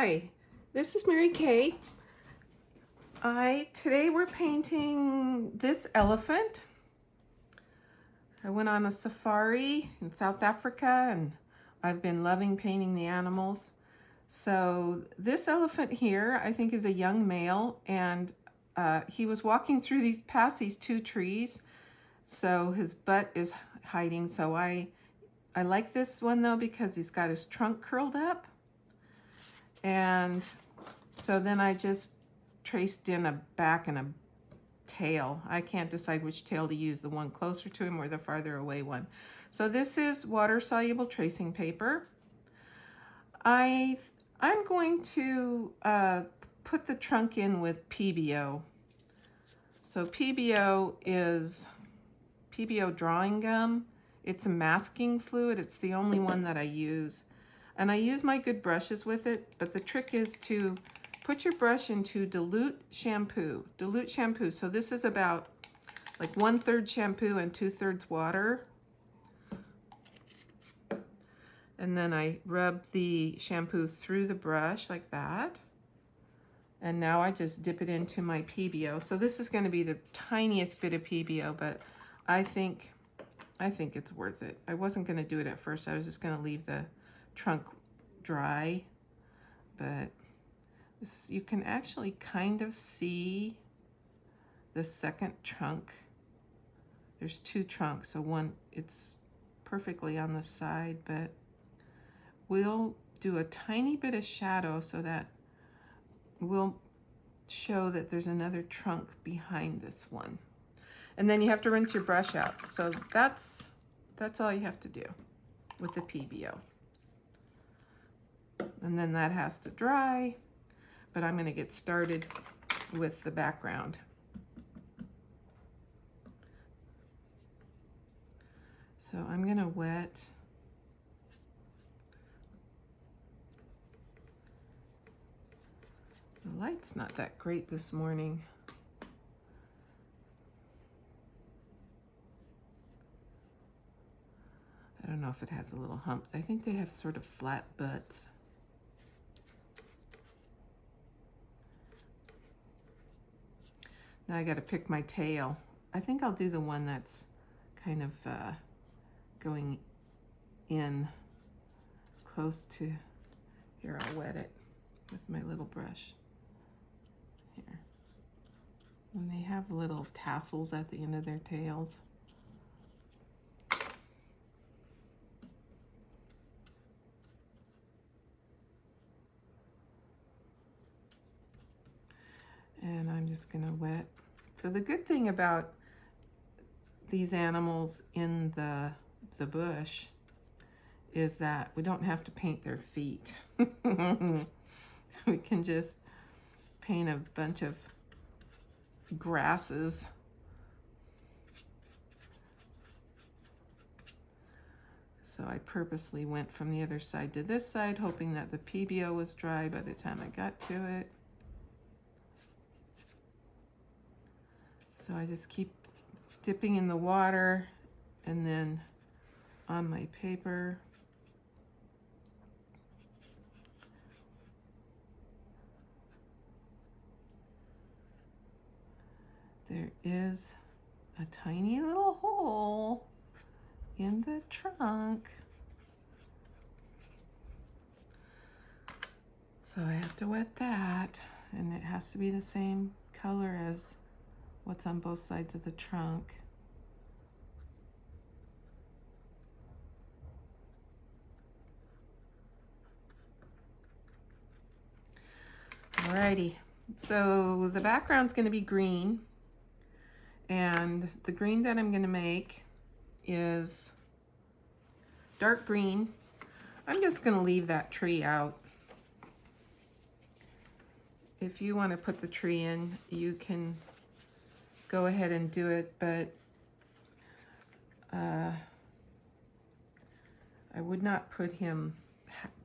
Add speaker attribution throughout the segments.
Speaker 1: Hi, this is Mary Kay. Today we're painting this elephant. I went on a safari in South Africa and I've been loving painting the animals. So this elephant here I think is a young male, and he was walking through past these two trees, so his butt is hiding. So I like this one though because he's got his trunk curled up. And so then I just traced in a back and a tail. I can't decide which tail to use, the one closer to him or the farther away one. So this is water-soluble tracing paper. I'm going to put the trunk in with Pebeo. So Pebeo is Pebeo Drawing Gum. It's a masking fluid. It's the only one that I use. And I use my good brushes with it, but the trick is to put your brush into dilute shampoo. Dilute shampoo. So this is about like 1/3 shampoo and 2/3 water. And then I rub the shampoo through the brush like that. And now I just dip it into my Pebeo. So this is going to be the tiniest bit of Pebeo, but I think it's worth it. I wasn't going to do it at first. I was just going to leave the trunk dry, but you can actually kind of see the second trunk. There's two trunks, so one, it's perfectly on the side, but we'll do a tiny bit of shadow so that we'll show that there's another trunk behind this one. And then you have to rinse your brush out. So that's all you have to do with the Pebeo. And then that has to dry, but I'm going to get started with the background. So I'm going to wet the light's not that great this morning. I don't know if it has a little hump. I think they have sort of flat butts. Now I got to pick my tail. I think I'll do the one that's kind of going in close to, here, I'll wet it with my little brush. Here. And they have little tassels at the end of their tails. And I'm just going to wet. So the good thing about these animals in the bush is that we don't have to paint their feet. We can just paint a bunch of grasses. So I purposely went from the other side to this side, hoping that the Pebeo was dry by the time I got to it. So I just keep dipping in the water and then on my paper. There is a tiny little hole in the trunk. So I have to wet that, and it has to be the same color as what's on both sides of the trunk. Alrighty, so the background's going to be green, and the green that I'm going to make is dark green. I'm just going to leave that tree out. If you want to put the tree in, you can go ahead and do it, but I would not put him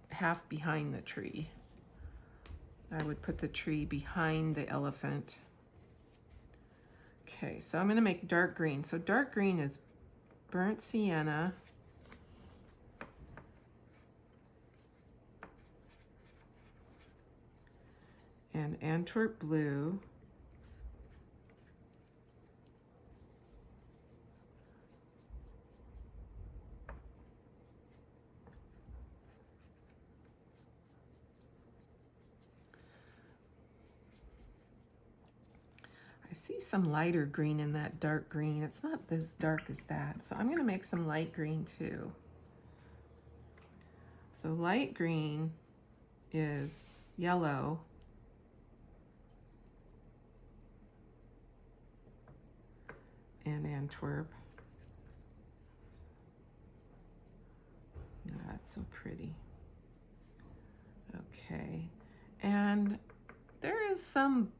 Speaker 1: half behind the tree. I would put the tree behind the elephant. Okay, so I'm going to make dark green. So dark green is burnt sienna, and Antwerp blue. I see some lighter green in that dark green. It's not as dark as that, so I'm going to make some light green too. So light green is yellow, and Antwerp. Oh, that's so pretty. Okay, and there is some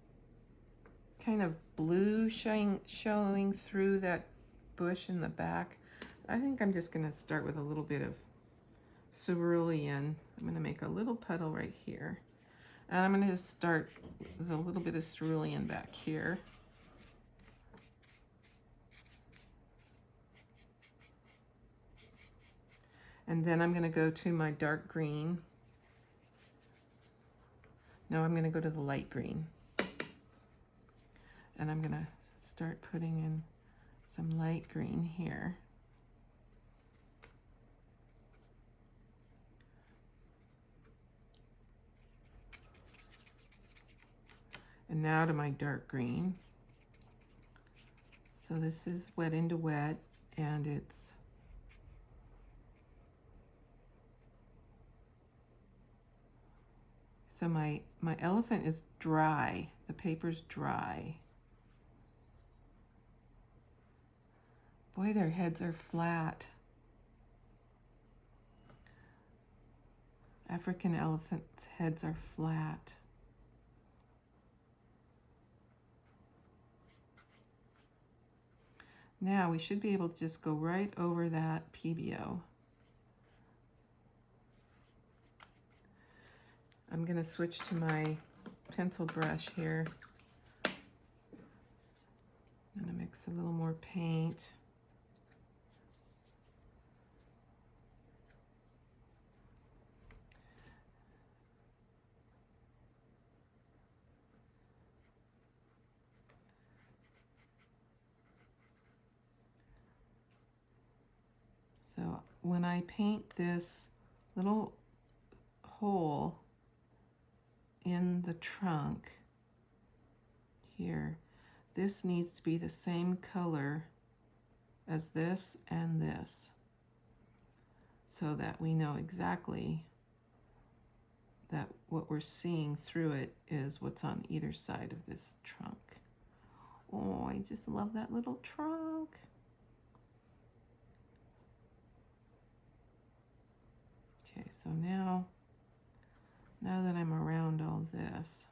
Speaker 1: kind of blue showing through that bush in the back. I think I'm just going to start with a little bit of cerulean. I'm going to make a little puddle right here. And I'm going to start with a little bit of cerulean back here. And then I'm going to go to my dark green. Now I'm going to go to the light green. And I'm going to start putting in some light green here. And now to my dark green. So this is wet into wet, and it's so my elephant is dry. The paper's dry. Boy, their heads are flat. African elephants' heads are flat. Now we should be able to just go right over that Pebeo. I'm going to switch to my pencil brush here. I'm going to mix a little more paint. So when I paint this little hole in the trunk here, this needs to be the same color as this and this, so that we know exactly that what we're seeing through it is what's on either side of this trunk. Oh, I just love that little trunk. Okay, so now that I'm around all this,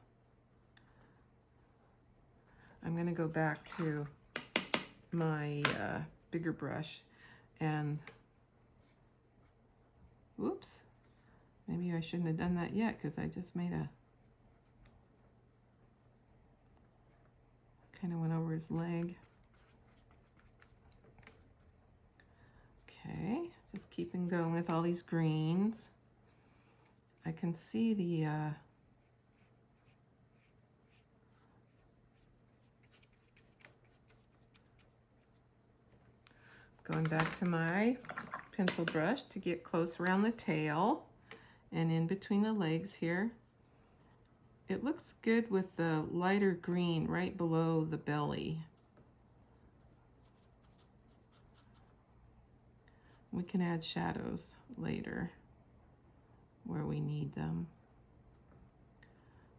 Speaker 1: I'm going to go back to my bigger brush and, whoops, maybe I shouldn't have done that yet because I just made a, kind of went over his leg. Okay, just keeping going with all these greens. I can see the going back to my pencil brush to get close around the tail and in between the legs here. It looks good with the lighter green right below the belly. We can add shadows later where we need them.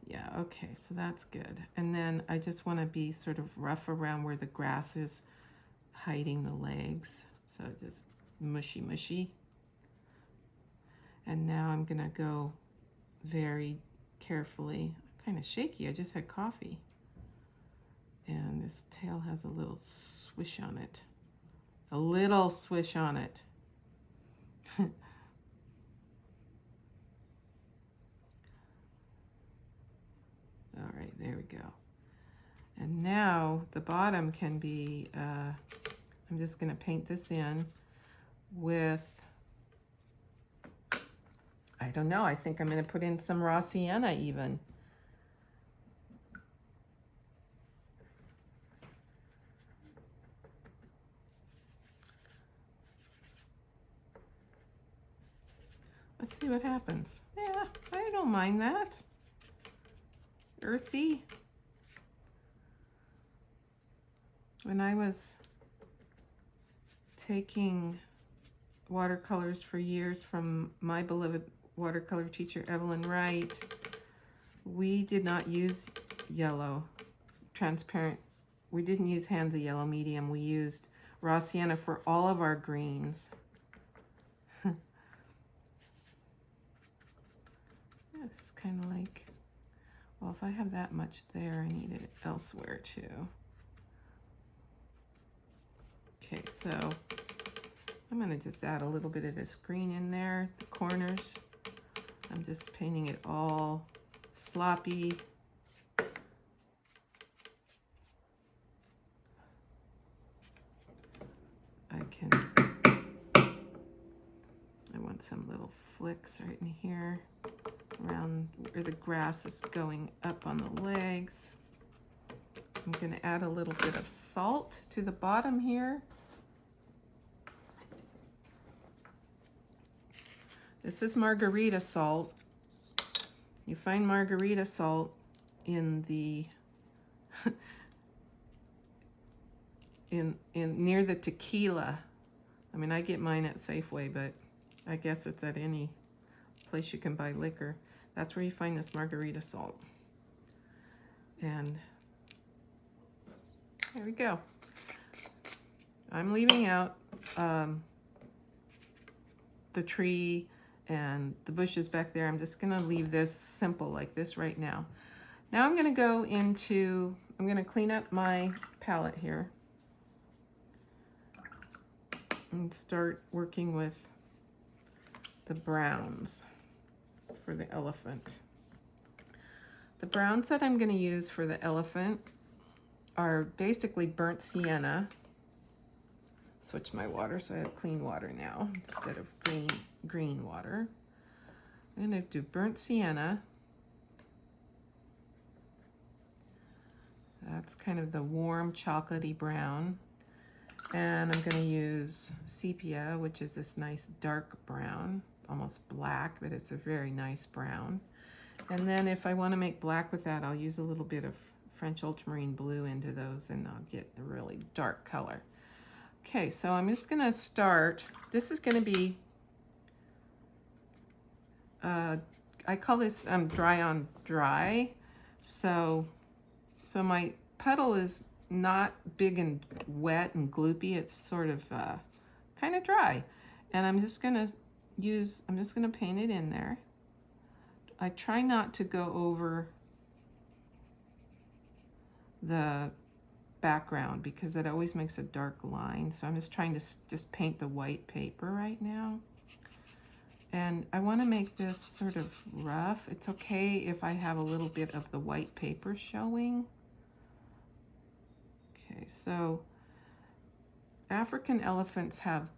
Speaker 1: Yeah, okay, so that's good. And then I just want to be sort of rough around where the grass is hiding the legs. So just mushy, mushy. And now I'm gonna go very carefully, kind of shaky, I just had coffee. And this tail has a little swish on it. A little swish on it. All right, there we go. And now the bottom can be, I'm just gonna paint this in with, I don't know, I think I'm gonna put in some raw sienna even. Let's see what happens. Yeah, I don't mind that. Earthy. When I was taking watercolors for years from my beloved watercolor teacher, Evelyn Wright, we did not use yellow, transparent. We didn't use Hansa yellow medium. We used raw sienna for all of our greens. This is kind of like, well, if I have that much there, I need it elsewhere too. Okay, so I'm going to just add a little bit of this green in there, the corners. I'm just painting it all sloppy. I want some little flicks right in here around where the grass is going up on the legs. I'm going to add a little bit of salt to the bottom here. This is margarita salt. You find margarita salt in the in near the tequila. I mean, I get mine at Safeway, but I guess it's at any place you can buy liquor. That's where you find this margarita salt. And there we go. I'm leaving out the tree and the bushes back there. I'm just gonna leave this simple like this right now. Now I'm gonna go into, I'm gonna clean up my palette here and start working with the browns for the elephant. The browns that I'm gonna use for the elephant are basically burnt sienna. Switch my water so I have clean water now instead of green water. I'm going to do burnt sienna. That's kind of the warm chocolatey brown. And I'm going to use sepia, which is this nice dark brown, almost black, but it's a very nice brown. And then if I want to make black with that, I'll use a little bit of French ultramarine blue into those and I'll get a really dark color. Okay, so I'm just gonna start. This is gonna be, I call this dry on dry. So my puddle is not big and wet and gloopy. It's sort of kind of dry. And I'm just gonna paint it in there. I try not to go over the background because it always makes a dark line. So I'm just trying to just paint the white paper right now. And I want to make this sort of rough. It's okay if I have a little bit of the white paper showing. Okay, so African elephants have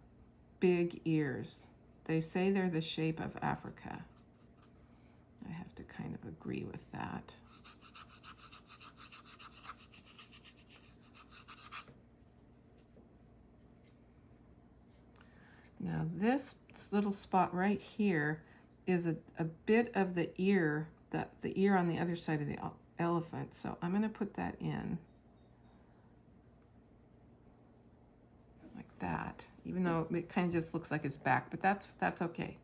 Speaker 1: big ears. They say they're the shape of Africa. I have to kind of agree with that. Now this little spot right here is a bit of the ear, the ear on the other side of the elephant. So I'm going to put that in like that, even though it kind of just looks like his back, but that's okay.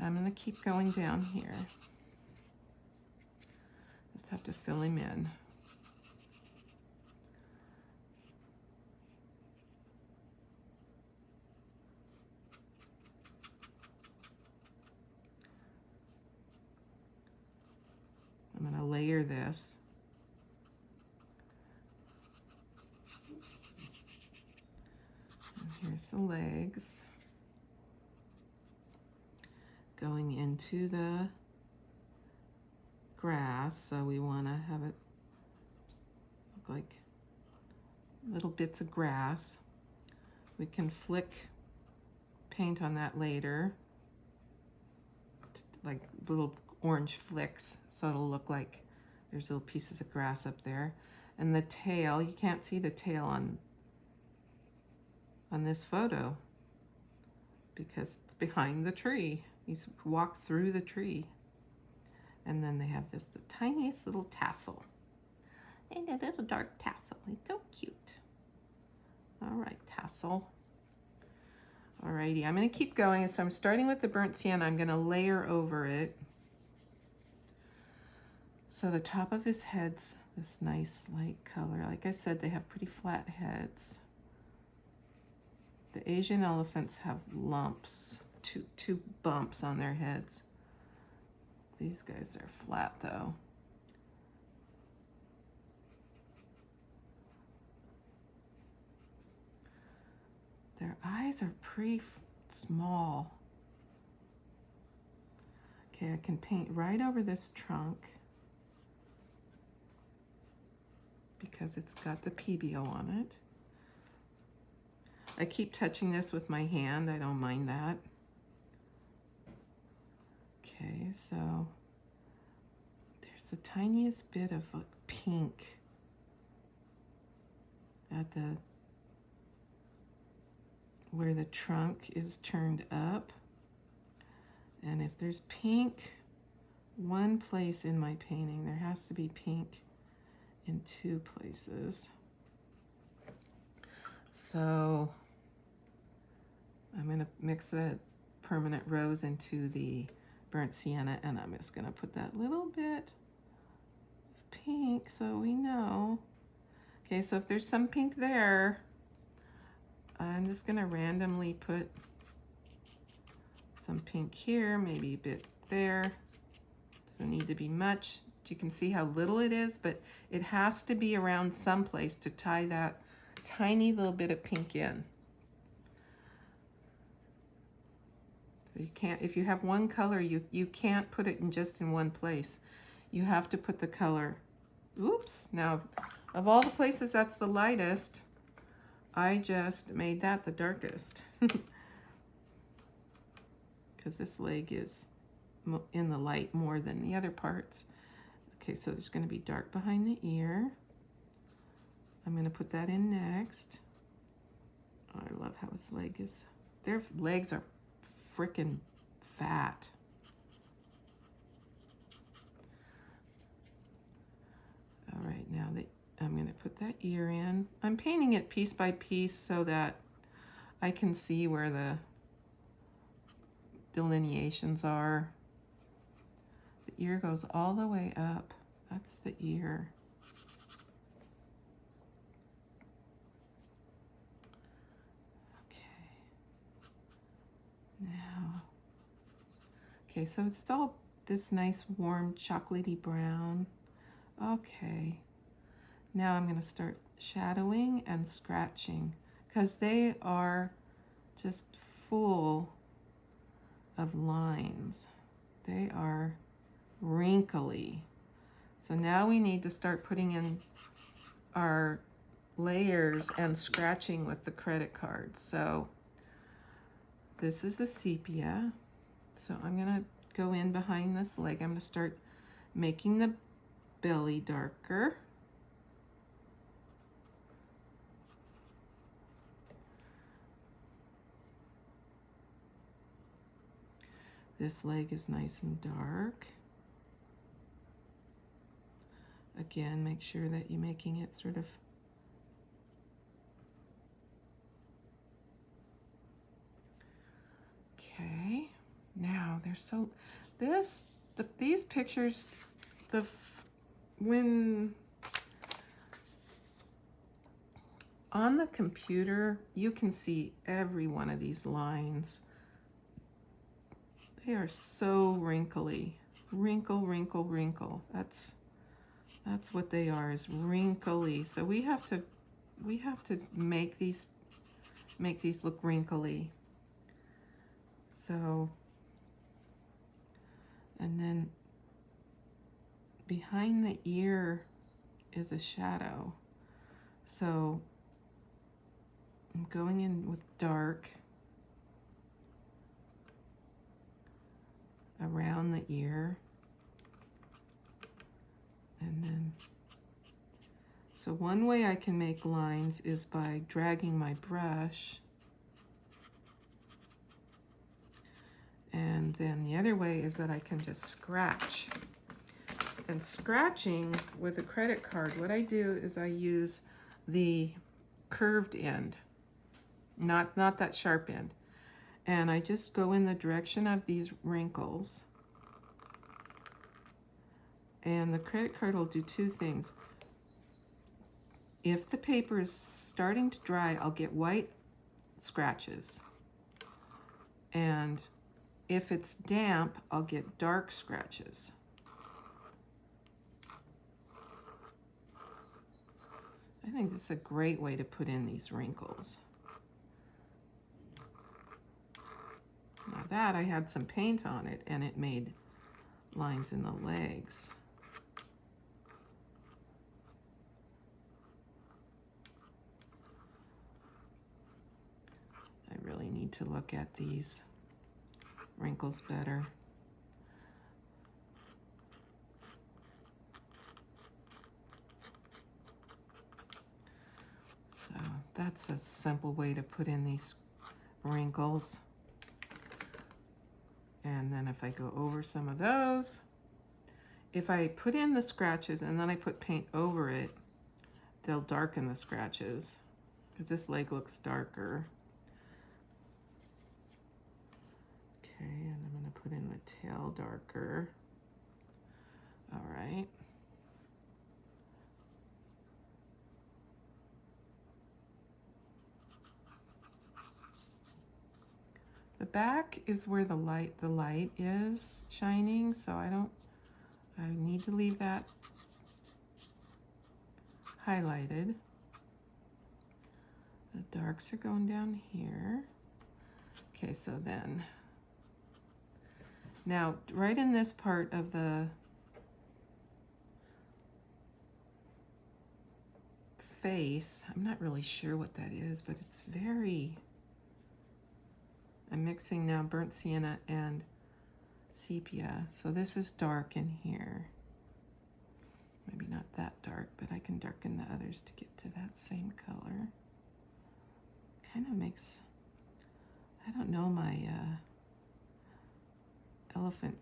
Speaker 1: I'm going to keep going down here. Just have to fill him in. I'm going to layer this. And here's the legs going into the grass. So we want to have it look like little bits of grass. We can flick paint on that later, like little orange flicks, so it'll look like there's little pieces of grass up there. And the tail, you can't see the tail on this photo because it's behind the tree. He's walked through the tree. And then they have this the tiniest little tassel. And a little dark tassel. It's so cute. All right, tassel. Alrighty, I'm going to keep going. So I'm starting with the burnt sienna. I'm going to layer over it. So the top of his head's this nice light color. Like I said, they have pretty flat heads. The Asian elephants have lumps, two bumps on their heads. These guys are flat though. Their eyes are pretty small. Okay, I can paint right over this trunk because it's got the Pebeo on it. I keep touching this with my hand. I don't mind that. Okay, so there's the tiniest bit of pink at the where the trunk is turned up. And if there's pink one place in my painting, there has to be pink in two places. So I'm going to mix the permanent rose into the burnt sienna, and I'm just going to put that little bit of pink so we know. Okay, so if there's some pink there, I'm just going to randomly put some pink here, maybe a bit there. Doesn't need to be much. You can see how little it is, but it has to be around someplace to tie that tiny little bit of pink in. So you can't, if you have one color, you can't put it in just in one place. You have to put the color. Oops, now of all the places that's the lightest, I just made that the darkest. Because this leg is in the light more than the other parts. Okay, so there's going to be dark behind the ear. I'm going to put that in next. Oh, I love how his leg is. Their legs are freaking fat. All right, now I'm going to put that ear in. I'm painting it piece by piece so that I can see where the delineations are. The ear goes all the way up. That's the ear. Okay. Now, okay, so it's all this nice warm chocolatey brown. Okay. Now I'm going to start shadowing and scratching because they are just full of lines. They are wrinkly. So now we need to start putting in our layers and scratching with the credit cards. So this is the sepia. So I'm going to go in behind this leg. I'm going to start making the belly darker. This leg is nice and dark. Again, make sure that you're making it sort of okay. Now there's so these pictures, when on the computer you can see every one of these lines. They are so wrinkly. Wrinkle, wrinkle, wrinkle. That's what they are, is wrinkly. So we have to make these look wrinkly. So, and then behind the ear is a shadow. So I'm going in with dark around the ear, and then so one way I can make lines is by dragging my brush, and then the other way is that I can just scratch. And scratching with a credit card, what I do is I use the curved end, not that sharp end. And I just go in the direction of these wrinkles. And the credit card will do two things. If the paper is starting to dry, I'll get white scratches. And if it's damp, I'll get dark scratches. I think this is a great way to put in these wrinkles. Now that I had some paint on it and it made lines in the legs. I really need to look at these wrinkles better. So that's a simple way to put in these wrinkles. And then if I go over some of those, if I put in the scratches and then I put paint over it, they'll darken the scratches because this leg looks darker. Okay, and I'm going to put in the tail darker. All right. The back is where the light is shining, so I need to leave that highlighted. The darks are going down here. Okay, so then, now right in this part of the face, I'm not really sure what that is, but it's very, I'm mixing now burnt sienna and sepia. So this is dark in here. Maybe not that dark, but I can darken the others to get to that same color. Kind of makes, I don't know, my elephant.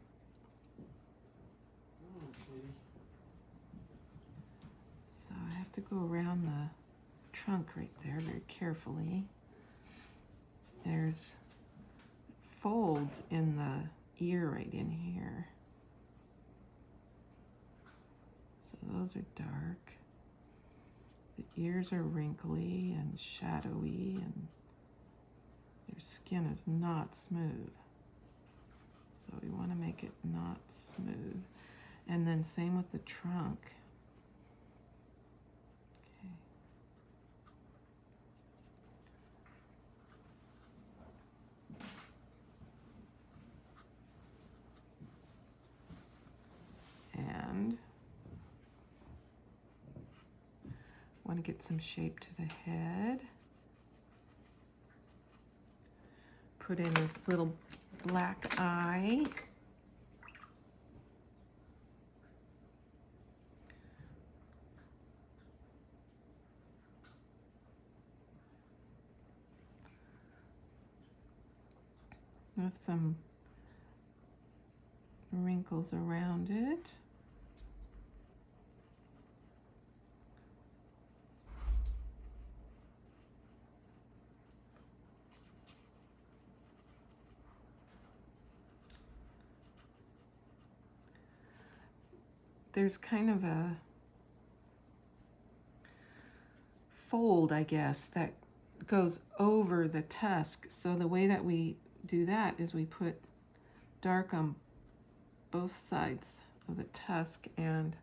Speaker 1: So I have to go around the trunk right there very carefully. There's folds in the ear right in here. So those are dark. The ears are wrinkly and shadowy, and their skin is not smooth. So we want to make it not smooth. And then same with the trunk. And want to get some shape to the head. Put in this little black eye. With some wrinkles around it. There's kind of a fold, I guess, that goes over the tusk. So the way that we do that is we put dark on both sides of the tusk and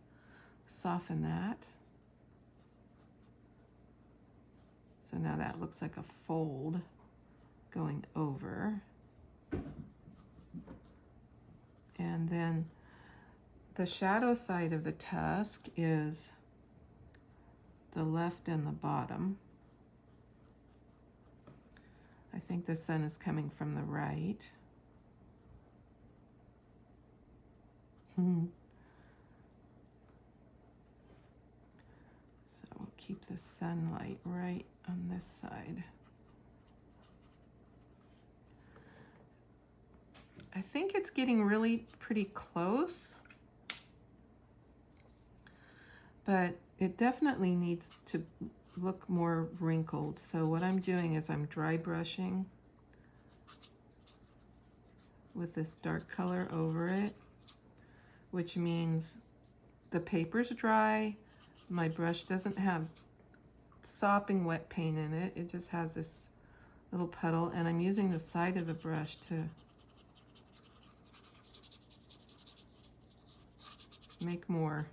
Speaker 1: soften that. So now that looks like a fold going over. And then the shadow side of the tusk is the left and the bottom. I think the sun is coming from the right. So we'll keep the sunlight right on this side. I think it's getting really pretty close, but it definitely needs to look more wrinkled. So what I'm doing is I'm dry brushing with this dark color over it, which means the paper's dry. My brush doesn't have sopping wet paint in it. It just has this little puddle, and I'm using the side of the brush to make more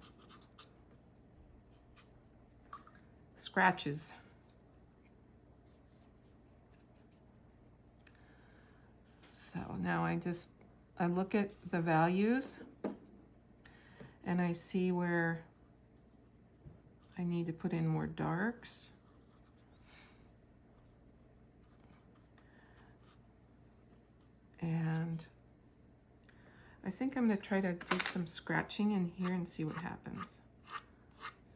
Speaker 1: scratches. So now I look at the values and I see where I need to put in more darks. And I think I'm going to try to do some scratching in here and see what happens.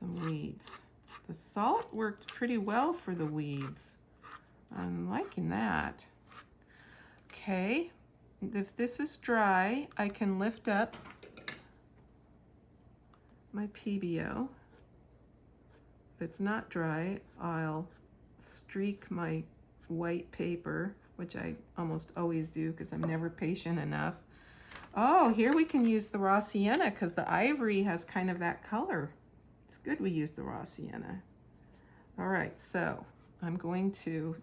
Speaker 1: Some weeds. The salt worked pretty well for the weeds. I'm liking that. Okay, if this is dry, I can lift up my Pebeo. If it's not dry, I'll streak my white paper, which I almost always do because I'm never patient enough. Oh, here we can use the raw sienna because the ivory has kind of that color. It's good we use the raw sienna. All right, so I'm going to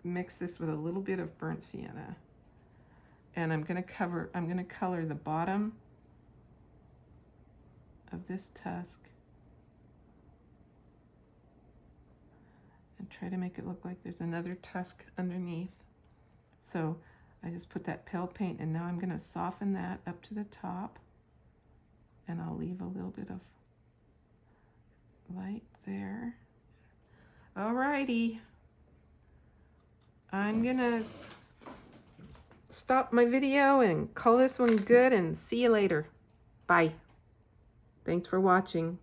Speaker 1: mix this with a little bit of burnt sienna. And I'm going to color the bottom of this tusk and try to make it look like there's another tusk underneath. So I just put that pale paint, and now I'm going to soften that up to the top, and I'll leave a little bit of light there. Alrighty, I'm going to stop my video and call this one good and see you later. Bye. Thanks for watching.